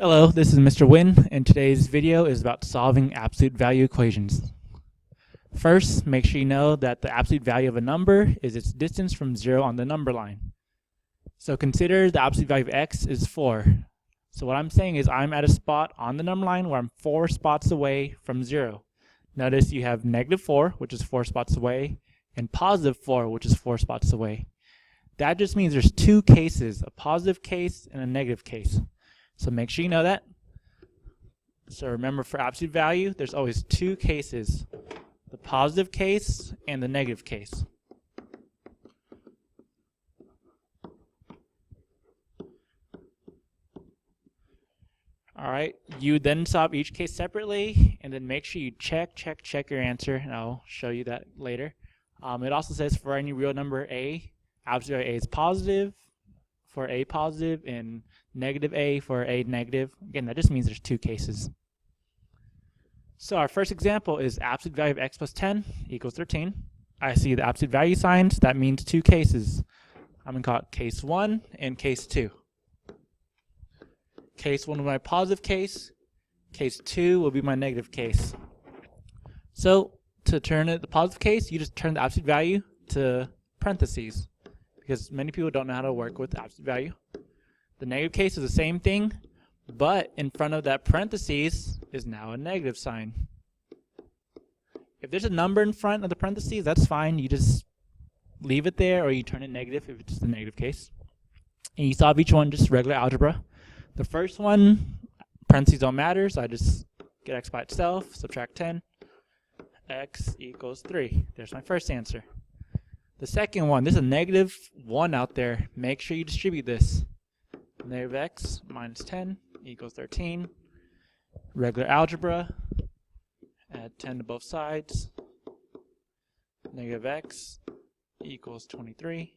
Hello, this is Mr. Win, and today's video is about solving absolute value equations. First, make sure you know that the absolute value of a number is its distance from 0 on the number line. So consider the absolute value of x is 4. So what I'm saying is I'm at a spot on the number line where I'm 4 spots away from 0. Notice you have -4, which is 4 spots away, and +4, which is 4 spots away. That just means there's two cases, a positive case and a negative case. So make sure you know that. So remember, for absolute value, there's always two cases, the positive case and the negative case. All right, you then solve each case separately, and then make sure you check your answer, and I'll show you that later. It also says for any real number a, absolute value a is positive, for a positive, and negative a for a negative. Again, that just means there's two cases. So our first example is absolute value of x plus 10 equals 13. I see the absolute value signs. That means two cases. I'm going to call it case 1 and case 2. Case 1 will be my positive case. Case 2 will be my negative case. So to turn it the positive case, you just turn the absolute value to parentheses, because many people don't know how to work with absolute value. The negative case is the same thing, but in front of that parentheses is now a negative sign. If there's a number in front of the parentheses, that's fine. You just leave it there, or you turn it negative if it's the negative case. And you solve each one just regular algebra. The first one, parentheses don't matter, so I just get x by itself, subtract 10, x equals 3. There's my first answer. The second one, there's a -1 out there. Make sure you distribute this. Negative x minus 10 equals 13. Regular algebra, add 10 to both sides. Negative x equals 23.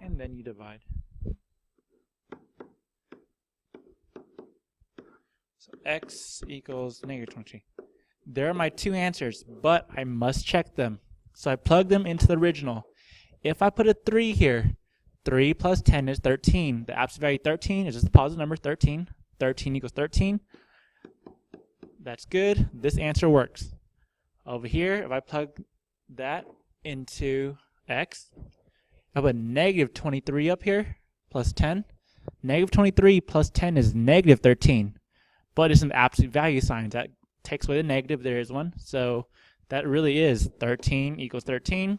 And then you divide. So x equals -23. There are my two answers, but I must check them. So I plug them into the original. If I put a 3 here, 3 plus 10 is 13. The absolute value 13 is just a positive number, 13. 13 equals 13. That's good. This answer works. Over here, if I plug that into x, I put -23 up here, plus 10. -23 plus 10 is -13. But it's an absolute value sign. That takes away the negative. There is one. So that really is 13 equals 13,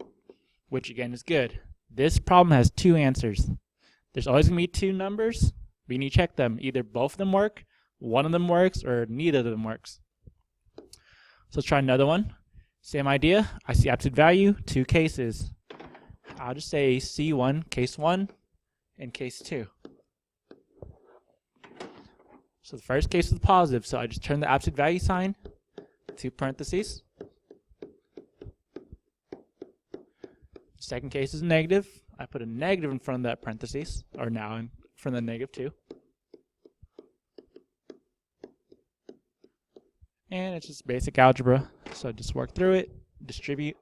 which again is good. This problem has two answers. There's always going to be two numbers. We need to check them. Either both of them work, one of them works, or neither of them works. So let's try another one. Same idea. I see absolute value, two cases. I'll just say C1, case 1, and case 2. So the first case is positive, so I just turn the absolute value sign to parentheses. Second case is negative. I put a negative in front of that parentheses, or now in front of the -2. And it's just basic algebra, so just work through it, distribute.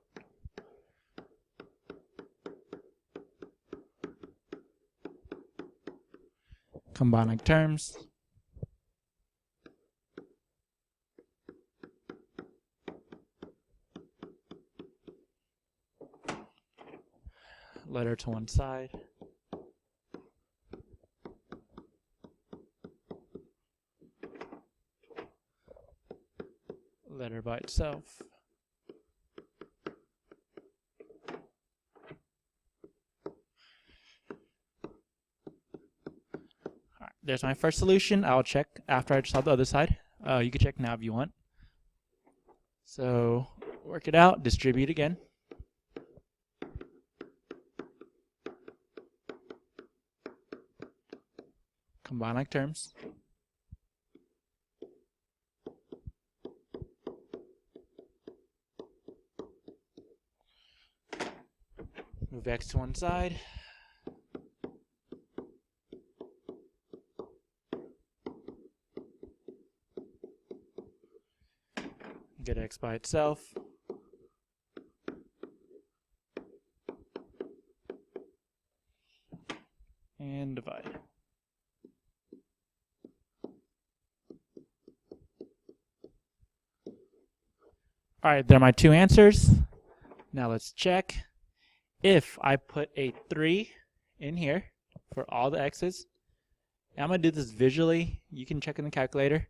Combine like terms. Letter to one side. Letter by itself. Alright, there's my first solution. I'll check after I solve the other side. You can check now if you want. So work it out, distribute again. Combine like terms. Move x to one side. Get x by itself. And divide. All right, there are my two answers. Now let's check. If I put a 3 in here for all the x's, and I'm going to do this visually. You can check in the calculator.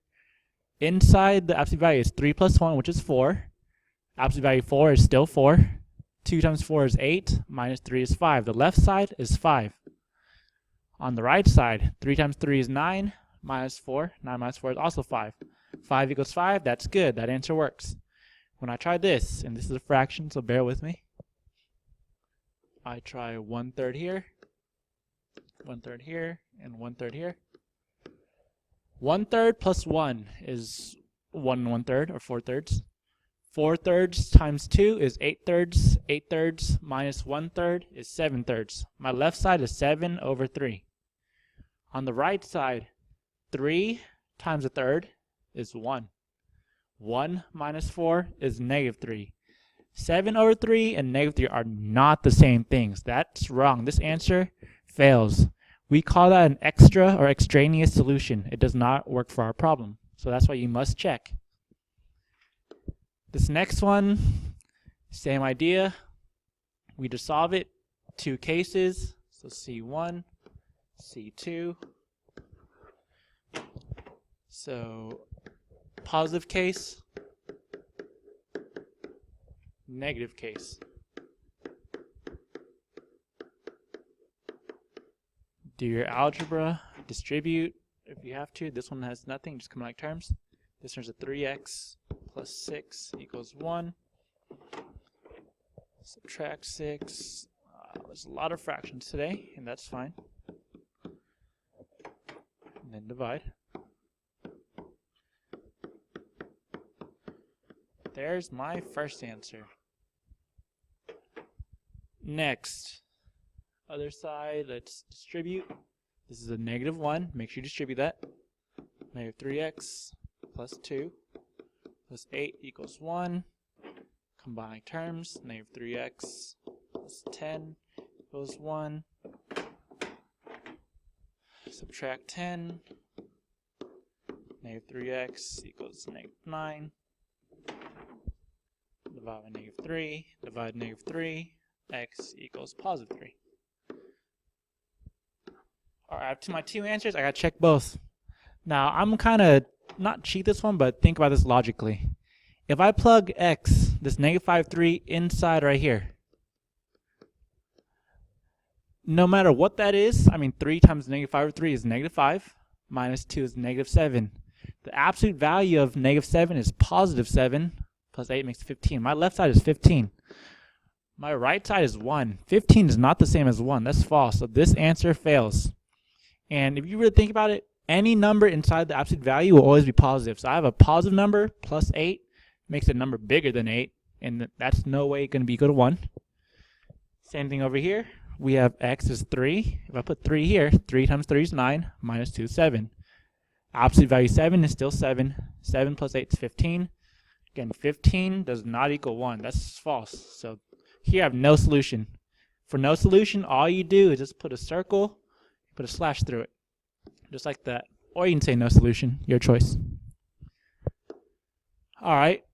Inside the absolute value is 3 plus 1, which is 4. Absolute value 4 is still 4. 2 times 4 is 8, minus 3 is 5. The left side is 5. On the right side, 3 times 3 is 9, minus 4. 9 minus 4 is also 5. 5 equals 5, that's good. That answer works. When I try this, and this is a fraction, so bear with me. I try 1/3 here, 1/3 here, and 1/3 here. 1/3 plus 1 is 1 1/3, or 4/3. 4/3 times 2 is 8/3. 8/3 minus 1/3 is 7/3. My left side is 7 over 3. On the right side, 3 times 1/3 is 1. 1 minus 4 is -3. 7 over 3 and -3 are not the same things. That's wrong. This answer fails. We call that an extra or extraneous solution. It does not work for our problem. So that's why you must check. This next one, same idea. We just solve it. 2 cases. So C1, C2. So positive case, negative case. Do your algebra, distribute if you have to. This one has nothing, just combine terms. This turns to 3x plus 6 equals 1. Subtract 6. There's a lot of fractions today, and that's fine. And then divide. There's my first answer. Next, other side, let's distribute. This is a -1. Make sure you distribute that. -3x plus 2 plus 8 equals 1. Combine terms. -3x plus 10 equals 1. Subtract 10. -3x equals -9. Divide by -3, divide -3, x equals +3. Alright, I have my two answers. I gotta check both. Now, I'm kind of, not cheat this one, but think about this logically. If I plug x, this -5/3, inside right here, no matter what that is, I mean 3 times -5/3 is -5, minus 2 is -7. The absolute value of -7 is +7, plus 8 makes 15. My left side is 15. My right side is 1. 15 is not the same as 1. That's false. So this answer fails. And if you really think about it, any number inside the absolute value will always be positive. So I have a positive number plus 8 makes a number bigger than 8. And that's no way going to be equal to 1. Same thing over here. We have x is 3. If I put 3 here, 3 times 3 is 9, minus 2 is 7. Absolute value 7 is still 7. 7 plus 8 is 15. Again, 15 does not equal 1. That's false. So here I have no solution. For no solution, all you do is just put a circle, put a slash through it. Just like that. Or you can say no solution. Your choice. Alright.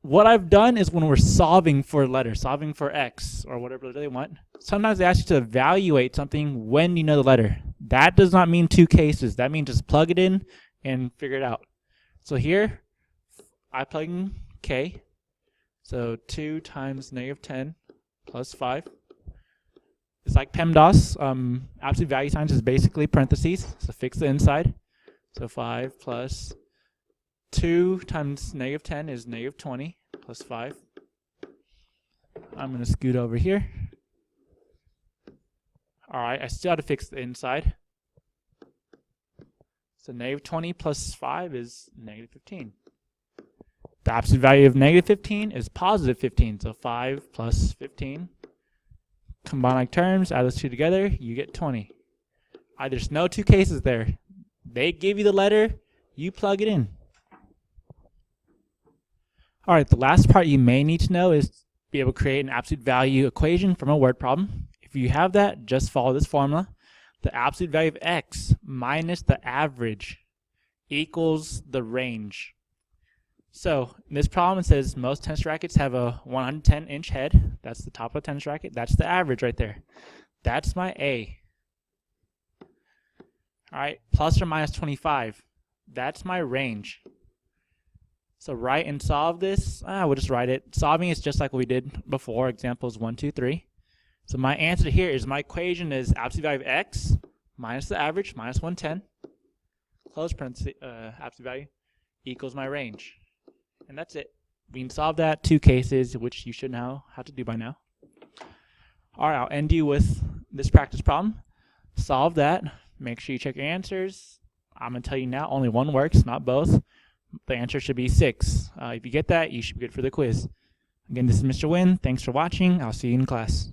What I've done is when we're solving for a letter, solving for x or whatever they want, sometimes they ask you to evaluate something when you know the letter. That does not mean 2 cases. That means just plug it in and figure it out. So here, I plug in k, so 2 times -10 plus 5. It's like PEMDAS. Absolute value signs is basically parentheses, so fix the inside. So 5 plus 2 times -10 is -20 plus 5. I'm going to scoot over here. Alright, I still have to fix the inside. So -20 plus 5 is -15. The absolute value of -15 is +15, so 5 plus 15. Combine like terms, add those two together, you get 20. There's no 2 cases there. They give you the letter, you plug it in. Alright, the last part you may need to know is be able to create an absolute value equation from a word problem. If you have that, just follow this formula. The absolute value of x minus the average equals the range. So in this problem, it says most tennis rackets have a 110-inch head. That's the top of a tennis racket. That's the average right there. That's my A. All right, plus or minus 25. That's my range. So write and solve this. We'll just write it. Solving is just like we did before. Examples 1, 2, 3. So my answer here is my equation is absolute value of x minus the average minus 110. Close parenthesis, absolute value equals my range. And that's it. We can solve that 2 cases, which you should know how to do by now. All right, I'll end you with this practice problem. Solve that. Make sure you check your answers. I'm going to tell you now, only one works, not both. The answer should be 6. If you get that, you should be good for the quiz. Again, this is Mr. Wynn. Thanks for watching. I'll see you in class.